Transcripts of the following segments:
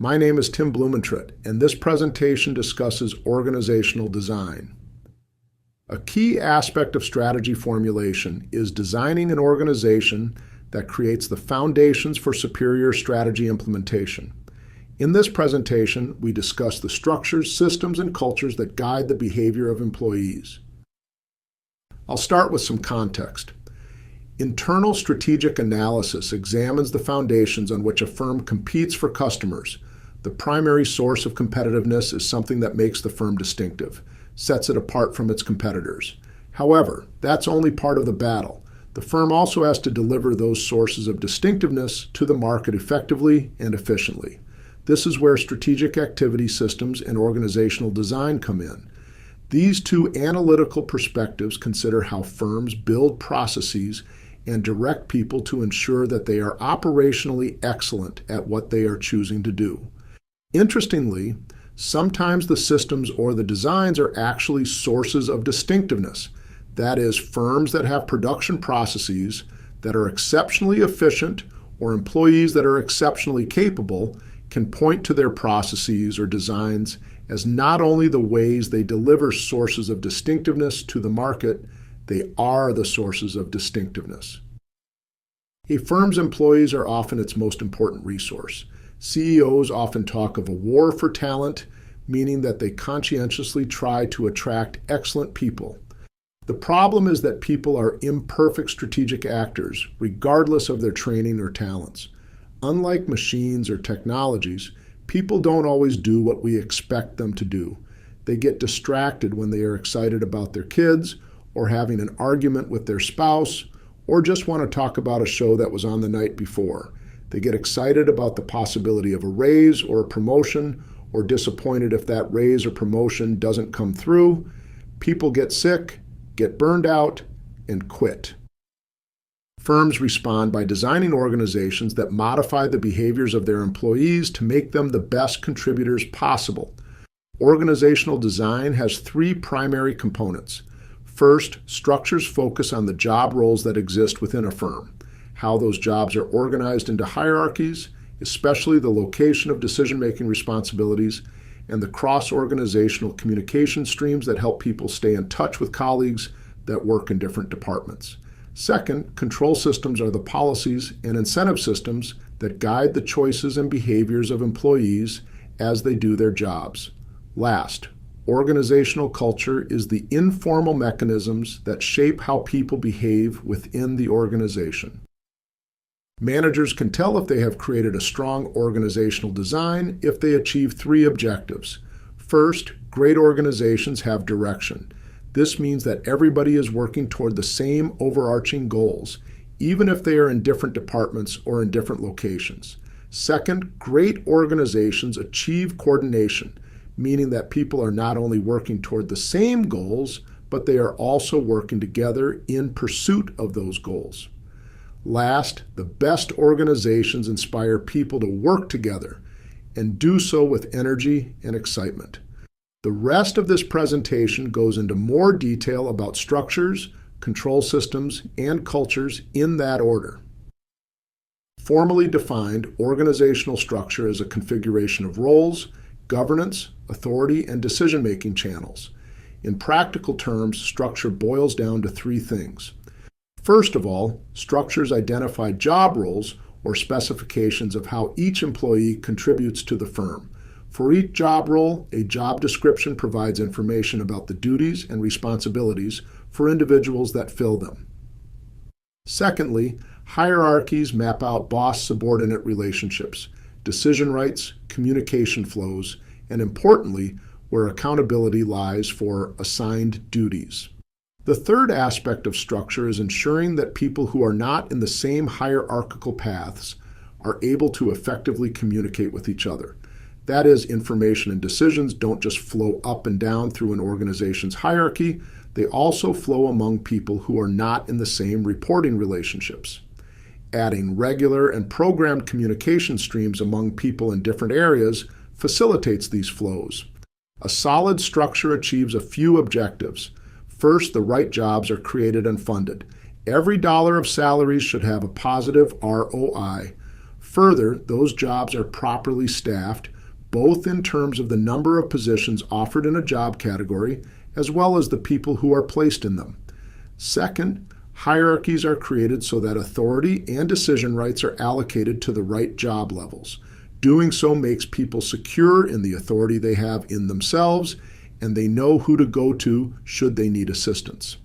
My name is Tim Blumentritt, and this presentation discusses organizational design. A key aspect of strategy formulation is designing an organization that creates the foundations for superior strategy implementation. In this presentation, we discuss the structures, systems, and cultures that guide the behavior of employees. I'll start with some context. Internal strategic analysis examines the foundations on which a firm competes for customers. The primary source of competitiveness is something that makes the firm distinctive, sets it apart from its competitors. However, that's only part of the battle. The firm also has to deliver those sources of distinctiveness to the market effectively and efficiently. This is where strategic activity systems and organizational design come in. These two analytical perspectives consider how firms build processes and direct people to ensure that they are operationally excellent at what they are choosing to do. Interestingly, sometimes the systems or the designs are actually sources of distinctiveness. That is, firms that have production processes that are exceptionally efficient or employees that are exceptionally capable can point to their processes or designs as not only the ways they deliver sources of distinctiveness to the market, they are the sources of distinctiveness. A firm's employees are often its most important resource. CEOs often talk of a war for talent, meaning that they conscientiously try to attract excellent people. The problem is that people are imperfect strategic actors, regardless of their training or talents. Unlike machines or technologies, people don't always do what we expect them to do. They get distracted when they are excited about their kids, or having an argument with their spouse, or just want to talk about a show that was on the night before. They get excited about the possibility of a raise or a promotion, or disappointed if that raise or promotion doesn't come through. People get sick, get burned out, and quit. Firms respond by designing organizations that modify the behaviors of their employees to make them the best contributors possible. Organizational design has three primary components. First, structures focus on the job roles that exist within a firm, how those jobs are organized into hierarchies, especially the location of decision-making responsibilities, and the cross-organizational communication streams that help people stay in touch with colleagues that work in different departments. Second, control systems are the policies and incentive systems that guide the choices and behaviors of employees as they do their jobs. Last, organizational culture is the informal mechanisms that shape how people behave within the organization. Managers can tell if they have created a strong organizational design if they achieve three objectives. First, great organizations have direction. This means that everybody is working toward the same overarching goals, even if they are in different departments or in different locations. Second, great organizations achieve coordination, meaning that people are not only working toward the same goals, but they are also working together in pursuit of those goals. Last, the best organizations inspire people to work together and do so with energy and excitement. The rest of this presentation goes into more detail about structures, control systems, and cultures in that order. Formally defined, organizational structure is a configuration of roles, governance, authority, and decision-making channels. In practical terms, structure boils down to three things. First of all, structures identify job roles or specifications of how each employee contributes to the firm. For each job role, a job description provides information about the duties and responsibilities for individuals that fill them. Secondly, hierarchies map out boss-subordinate relationships, decision rights, communication flows, and importantly, where accountability lies for assigned duties. The third aspect of structure is ensuring that people who are not in the same hierarchical paths are able to effectively communicate with each other. That is, information and decisions don't just flow up and down through an organization's hierarchy, they also flow among people who are not in the same reporting relationships. Adding regular and programmed communication streams among people in different areas facilitates these flows. A solid structure achieves a few objectives. First, the right jobs are created and funded. Every dollar of salaries should have a positive ROI. Further, those jobs are properly staffed, both in terms of the number of positions offered in a job category, as well as the people who are placed in them. Second, hierarchies are created so that authority and decision rights are allocated to the right job levels. Doing so makes people secure in the authority they have in themselves, and they know who to go to should they need assistance.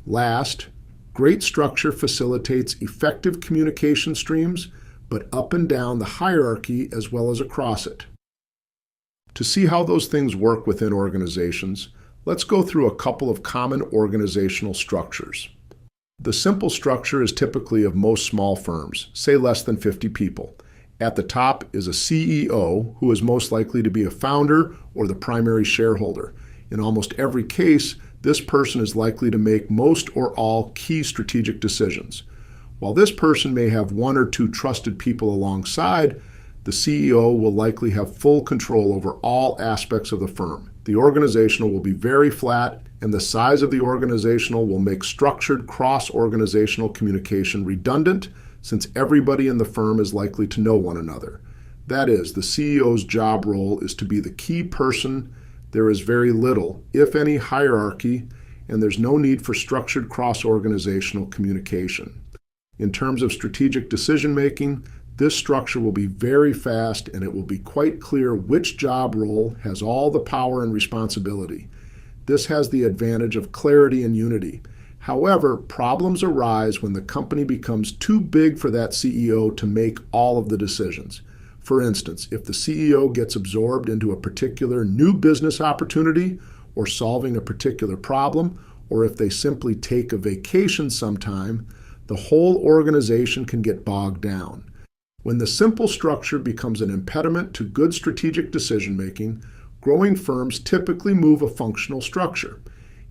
Last, great structure facilitates effective communication streams, but up and down the hierarchy as well as across it. To see how those things work within organizations, let's go through a couple of common organizational structures. The simple structure is typically of most small firms, say less than 50 people. At the top is a CEO, who is most likely to be a founder or the primary shareholder. In almost every case, this person is likely to make most or all key strategic decisions. While this person may have one or two trusted people alongside, the CEO will likely have full control over all aspects of the firm. The organizational will be very flat, and the size of the organizational will make structured cross-organizational communication redundant, since everybody in the firm is likely to know one another. That is, the CEO's job role is to be the key person. There is very little, if any, hierarchy, and there's no need for structured cross-organizational communication. In terms of strategic decision-making, this structure will be very fast, and it will be quite clear which job role has all the power and responsibility. This has the advantage of clarity and unity. However, problems arise when the company becomes too big for that CEO to make all of the decisions. For instance, if the CEO gets absorbed into a particular new business opportunity or solving a particular problem, or if they simply take a vacation sometime, the whole organization can get bogged down. When the simple structure becomes an impediment to good strategic decision-making, growing firms typically move a functional structure.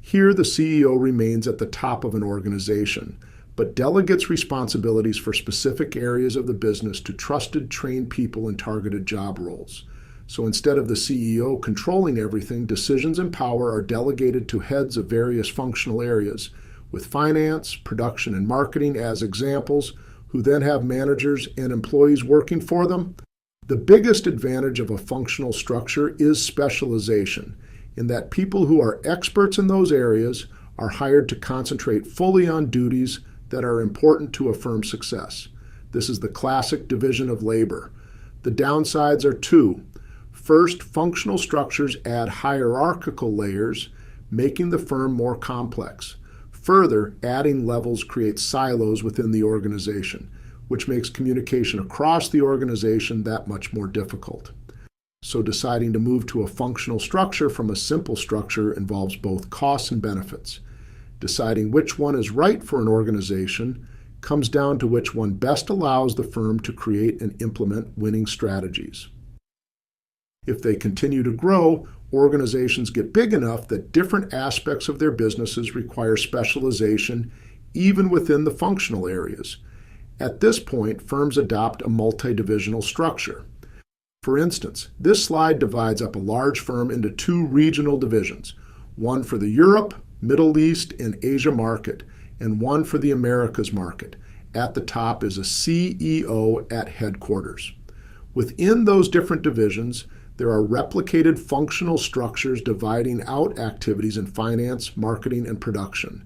Here, the CEO remains at the top of an organization, but delegates responsibilities for specific areas of the business to trusted, trained people in targeted job roles. So instead of the CEO controlling everything, decisions and power are delegated to heads of various functional areas, with finance, production, and marketing as examples, who then have managers and employees working for them. The biggest advantage of a functional structure is specialization, in that people who are experts in those areas are hired to concentrate fully on duties that are important to a firm's success. This is the classic division of labor. The downsides are two. First, functional structures add hierarchical layers, making the firm more complex. Further, adding levels creates silos within the organization, which makes communication across the organization that much more difficult. So deciding to move to a functional structure from a simple structure involves both costs and benefits. Deciding which one is right for an organization comes down to which one best allows the firm to create and implement winning strategies. If they continue to grow, organizations get big enough that different aspects of their businesses require specialization, even within the functional areas. At this point, firms adopt a multi-divisional structure. For instance, this slide divides up a large firm into two regional divisions, one for the Europe, Middle East, and Asia market, and one for the Americas market. At the top is a CEO at headquarters. Within those different divisions, there are replicated functional structures dividing out activities in finance, marketing, and production.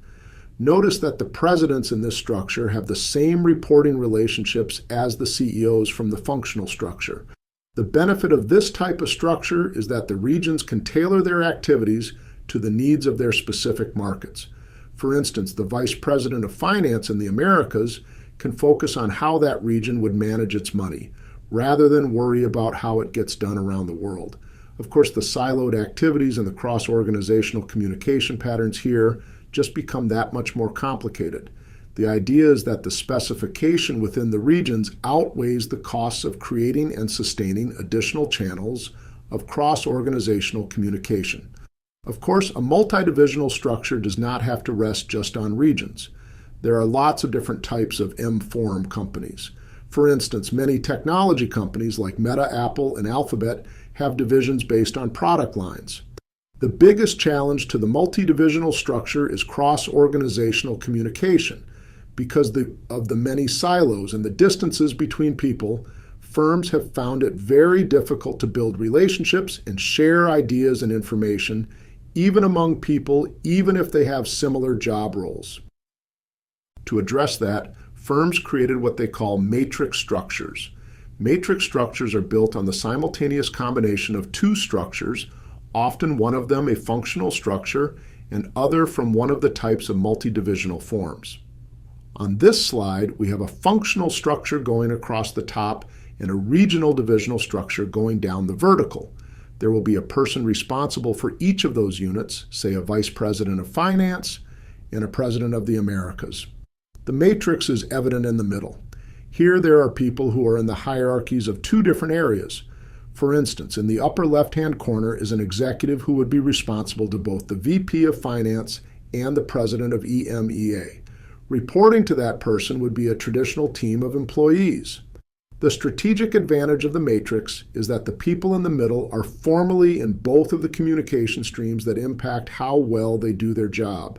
Notice that the presidents in this structure have the same reporting relationships as the CEOs from the functional structure. The benefit of this type of structure is that the regions can tailor their activities to the needs of their specific markets. For instance, the vice president of finance in the Americas can focus on how that region would manage its money, rather than worry about how it gets done around the world. Of course, the siloed activities and the cross-organizational communication patterns here just become that much more complicated. The idea is that the specification within the regions outweighs the costs of creating and sustaining additional channels of cross-organizational communication. Of course, a multi-divisional structure does not have to rest just on regions. There are lots of different types of M-form companies. For instance, many technology companies like Meta, Apple, and Alphabet have divisions based on product lines. The biggest challenge to the multi-divisional structure is cross-organizational communication. Because of the many silos and the distances between people, firms have found it very difficult to build relationships and share ideas and information, even among people, even if they have similar job roles. To address that, firms created what they call matrix structures. Matrix structures are built on the simultaneous combination of two structures, often one of them a functional structure and other from one of the types of multidivisional forms. On this slide, we have a functional structure going across the top and a regional divisional structure going down the vertical. There will be a person responsible for each of those units, say a vice president of finance and a president of the Americas. The matrix is evident in the middle. Here there are people who are in the hierarchies of two different areas. For instance, in the upper left-hand corner is an executive who would be responsible to both the VP of Finance and the president of EMEA. Reporting to that person would be a traditional team of employees. The strategic advantage of the matrix is that the people in the middle are formally in both of the communication streams that impact how well they do their job.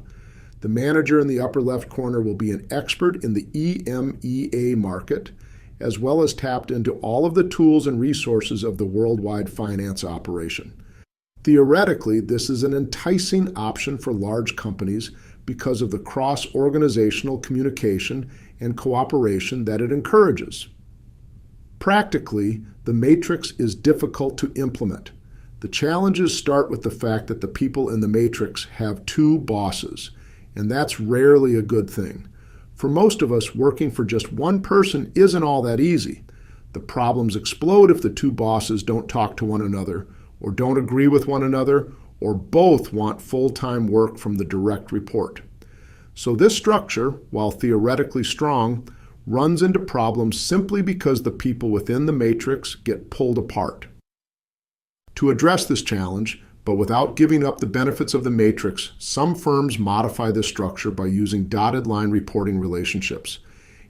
The manager in the upper left corner will be an expert in the EMEA market, as well as tapped into all of the tools and resources of the worldwide finance operation. Theoretically, this is an enticing option for large companies because of the cross-organizational communication and cooperation that it encourages. Practically, the matrix is difficult to implement. The challenges start with the fact that the people in the matrix have two bosses, and that's rarely a good thing. For most of us, working for just one person isn't all that easy. The problems explode if the two bosses don't talk to one another, or don't agree with one another, or both want full-time work from the direct report. So this structure, while theoretically strong, runs into problems simply because the people within the matrix get pulled apart. To address this challenge, but without giving up the benefits of the matrix, some firms modify this structure by using dotted line reporting relationships.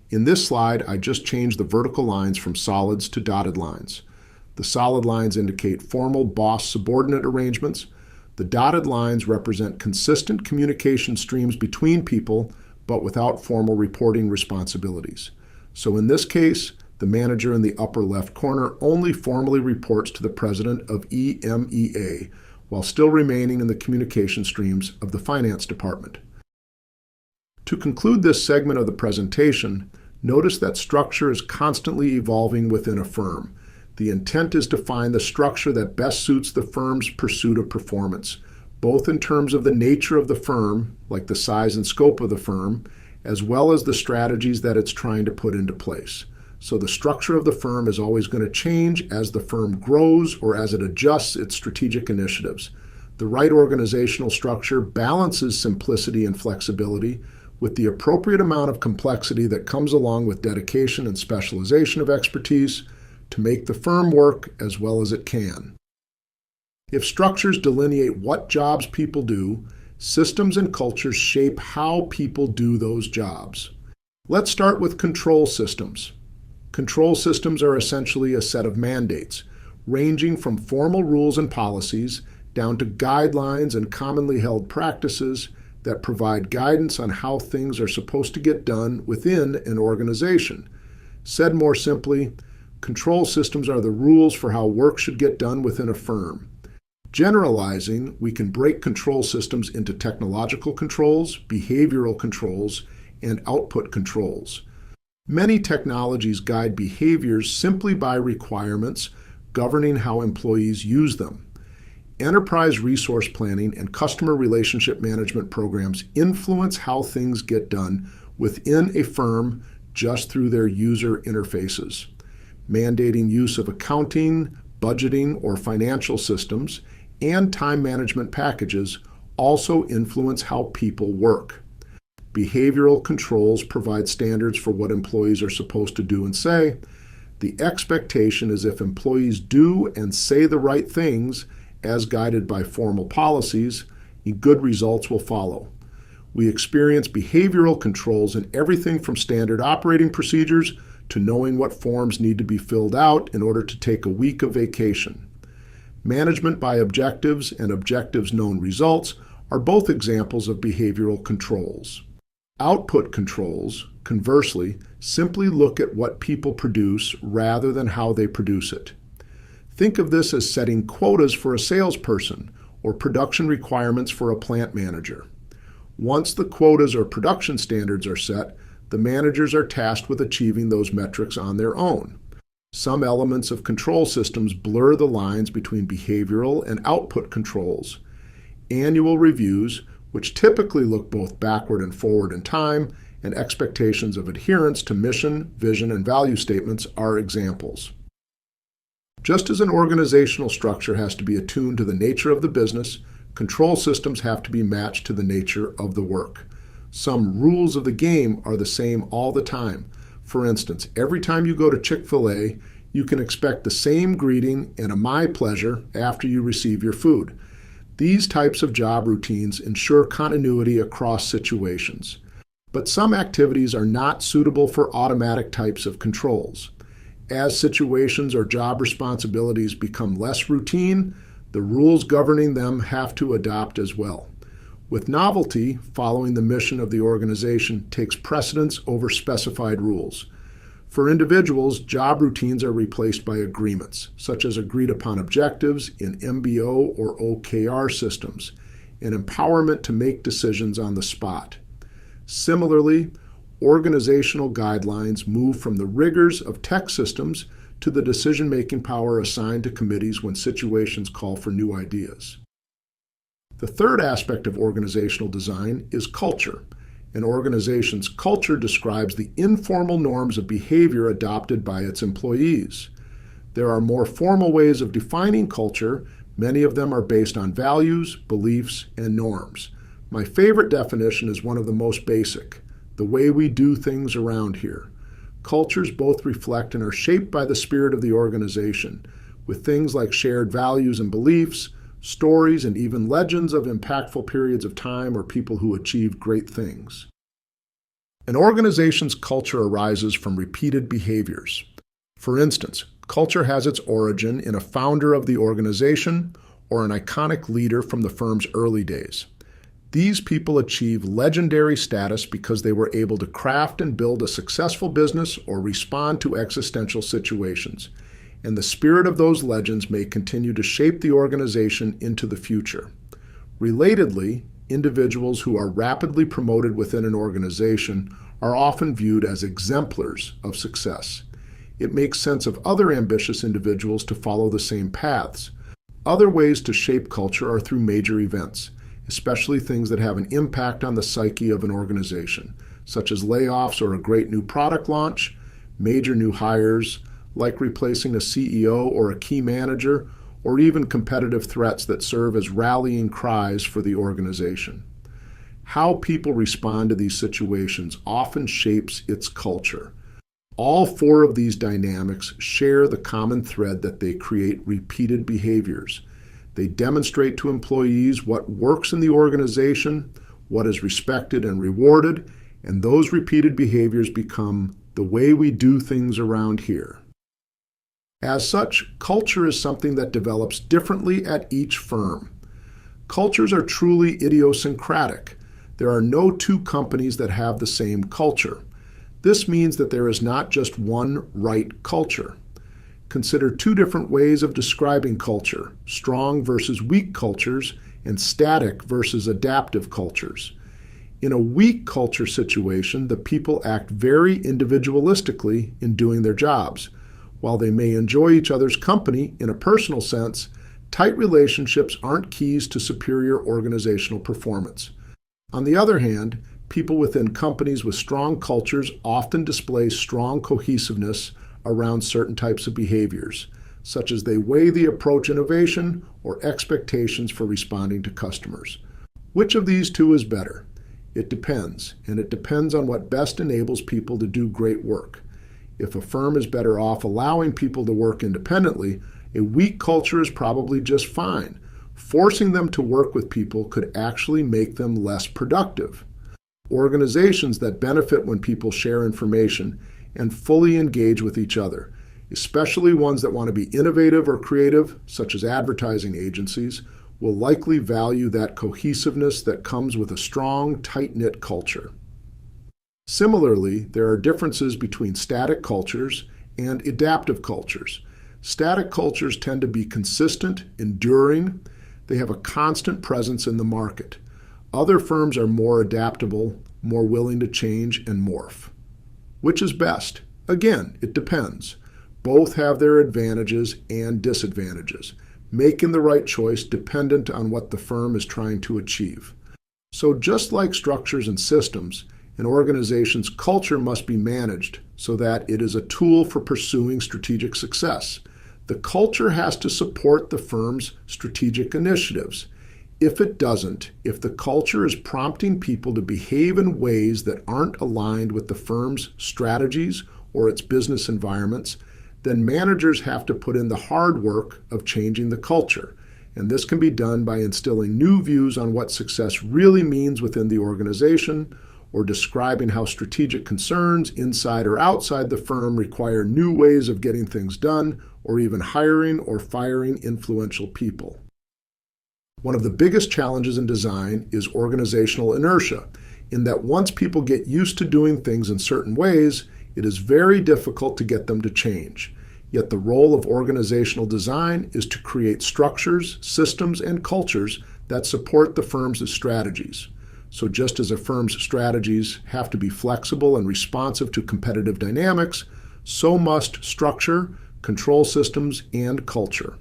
In this slide, I just changed the vertical lines from solids to dotted lines. The solid lines indicate formal boss-subordinate arrangements. The dotted lines represent consistent communication streams between people, but without formal reporting responsibilities. So in this case, the manager in the upper left corner only formally reports to the president of EMEA, while still remaining in the communication streams of the finance department. To conclude this segment of the presentation, notice that structure is constantly evolving within a firm. The intent is to find the structure that best suits the firm's pursuit of performance, both in terms of the nature of the firm, like the size and scope of the firm, as well as the strategies that it's trying to put into place. So the structure of the firm is always going to change as the firm grows or as it adjusts its strategic initiatives. The right organizational structure balances simplicity and flexibility with the appropriate amount of complexity that comes along with dedication and specialization of expertise to make the firm work as well as it can. If structures delineate what jobs people do, systems and cultures shape how people do those jobs. Let's start with control systems. Control systems are essentially a set of mandates, ranging from formal rules and policies down to guidelines and commonly held practices that provide guidance on how things are supposed to get done within an organization. Said more simply, control systems are the rules for how work should get done within a firm. Generalizing, we can break control systems into technological controls, behavioral controls, and output controls. Many technologies guide behaviors simply by requirements governing how employees use them. Enterprise resource planning and customer relationship management programs influence how things get done within a firm just through their user interfaces. Mandating use of accounting, budgeting, or financial systems and time management packages also influence how people work. Behavioral controls provide standards for what employees are supposed to do and say. The expectation is if employees do and say the right things, as guided by formal policies, good results will follow. We experience behavioral controls in everything from standard operating procedures to knowing what forms need to be filled out in order to take a week of vacation. Management by objectives and objectives known results are both examples of behavioral controls. Output controls, Conversely, simply look at what people produce rather than how they produce it. Think of this as setting quotas for a salesperson or production requirements for a plant manager. Once the quotas or production standards are set, the managers are tasked with achieving those metrics on their own. Some elements of control systems blur the lines between behavioral and output controls. Annual reviews, which typically look both backward and forward in time, and expectations of adherence to mission, vision, and value statements are examples. Just as an organizational structure has to be attuned to the nature of the business, control systems have to be matched to the nature of the work. Some rules of the game are the same all the time. For instance, every time you go to Chick-fil-A, you can expect the same greeting and a "my pleasure" after you receive your food. These types of job routines ensure continuity across situations. But some activities are not suitable for automatic types of controls. As situations or job responsibilities become less routine, the rules governing them have to adapt as well. With novelty, following the mission of the organization takes precedence over specified rules. For individuals, job routines are replaced by agreements, such as agreed-upon objectives in MBO or OKR systems, and empowerment to make decisions on the spot. Similarly, organizational guidelines move from the rigors of tech systems to the decision-making power assigned to committees when situations call for new ideas. The third aspect of organizational design is culture. An organization's culture describes the informal norms of behavior adopted by its employees. There are more formal ways of defining culture. Many of them are based on values, beliefs, and norms. My favorite definition is one of the most basic: the way we do things around here. Cultures both reflect and are shaped by the spirit of the organization, with things like shared values and beliefs, stories, and even legends of impactful periods of time or people who achieved great things. An organization's culture arises from repeated behaviors. For instance, culture has its origin in a founder of the organization or an iconic leader from the firm's early days. These people achieve legendary status because they were able to craft and build a successful business or respond to existential situations, and the spirit of those legends may continue to shape the organization into the future. Relatedly, individuals who are rapidly promoted within an organization are often viewed as exemplars of success. It makes sense of other ambitious individuals to follow the same paths. Other ways to shape culture are through major events, especially things that have an impact on the psyche of an organization, such as layoffs or a great new product launch, major new hires, like replacing a CEO or a key manager, or even competitive threats that serve as rallying cries for the organization. How people respond to these situations often shapes its culture. All four of these dynamics share the common thread that they create repeated behaviors. They demonstrate to employees what works in the organization, what is respected and rewarded, and those repeated behaviors become the way we do things around here. As such, culture is something that develops differently at each firm. Cultures are truly idiosyncratic. There are no two companies that have the same culture. This means that there is not just one right culture. Consider two different ways of describing culture: strong versus weak cultures and static versus adaptive cultures. In a weak culture situation, the people act very individualistically in doing their jobs. While they may enjoy each other's company in a personal sense, tight relationships aren't keys to superior organizational performance. On the other hand, people within companies with strong cultures often display strong cohesiveness around certain types of behaviors, such as they weigh the approach innovation or expectations for responding to customers. Which of these two is better? It depends, and it depends on what best enables people to do great work. If a firm is better off allowing people to work independently, a weak culture is probably just fine. Forcing them to work with people could actually make them less productive. Organizations that benefit when people share information and fully engage with each other, especially ones that want to be innovative or creative, such as advertising agencies, will likely value that cohesiveness that comes with a strong, tight-knit culture. Similarly, there are differences between static cultures and adaptive cultures. Static cultures tend to be consistent, enduring. They have a constant presence in the market. Other firms are more adaptable, more willing to change and morph. Which is best? Again, it depends. Both have their advantages and disadvantages, making the right choice dependent on what the firm is trying to achieve. So just like structures and systems, an organization's culture must be managed so that it is a tool for pursuing strategic success. The culture has to support the firm's strategic initiatives. If it doesn't, if the culture is prompting people to behave in ways that aren't aligned with the firm's strategies or its business environments, then managers have to put in the hard work of changing the culture. And this can be done by instilling new views on what success really means within the organization, or describing how strategic concerns inside or outside the firm require new ways of getting things done, or even hiring or firing influential people. One of the biggest challenges in design is organizational inertia, in that once people get used to doing things in certain ways, it is very difficult to get them to change. Yet the role of organizational design is to create structures, systems, and cultures that support the firm's strategies. So just as a firm's strategies have to be flexible and responsive to competitive dynamics, so must structure, control systems, and culture.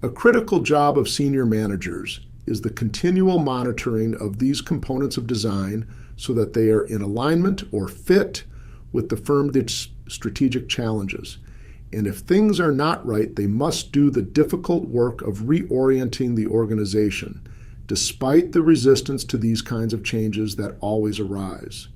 A critical job of senior managers is the continual monitoring of these components of design so that they are in alignment or fit with the firm's strategic challenges. And if things are not right, they must do the difficult work of reorienting the organization, despite the resistance to these kinds of changes that always arise.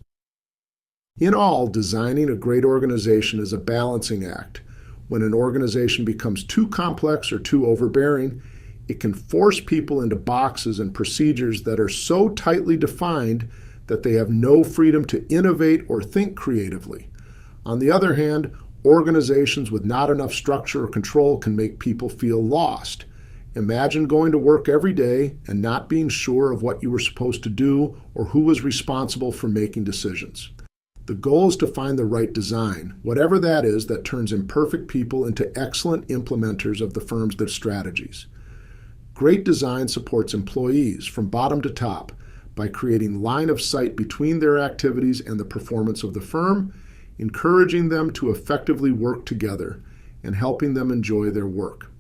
In all, designing a great organization is a balancing act. When an organization becomes too complex or too overbearing, it can force people into boxes and procedures that are so tightly defined that they have no freedom to innovate or think creatively. On the other hand, organizations with not enough structure or control can make people feel lost. Imagine going to work every day and not being sure of what you were supposed to do or who was responsible for making decisions. The goal is to find the right design, whatever that is, that turns imperfect people into excellent implementers of the firm's strategies. Great design supports employees from bottom to top by creating line of sight between their activities and the performance of the firm, encouraging them to effectively work together, and helping them enjoy their work.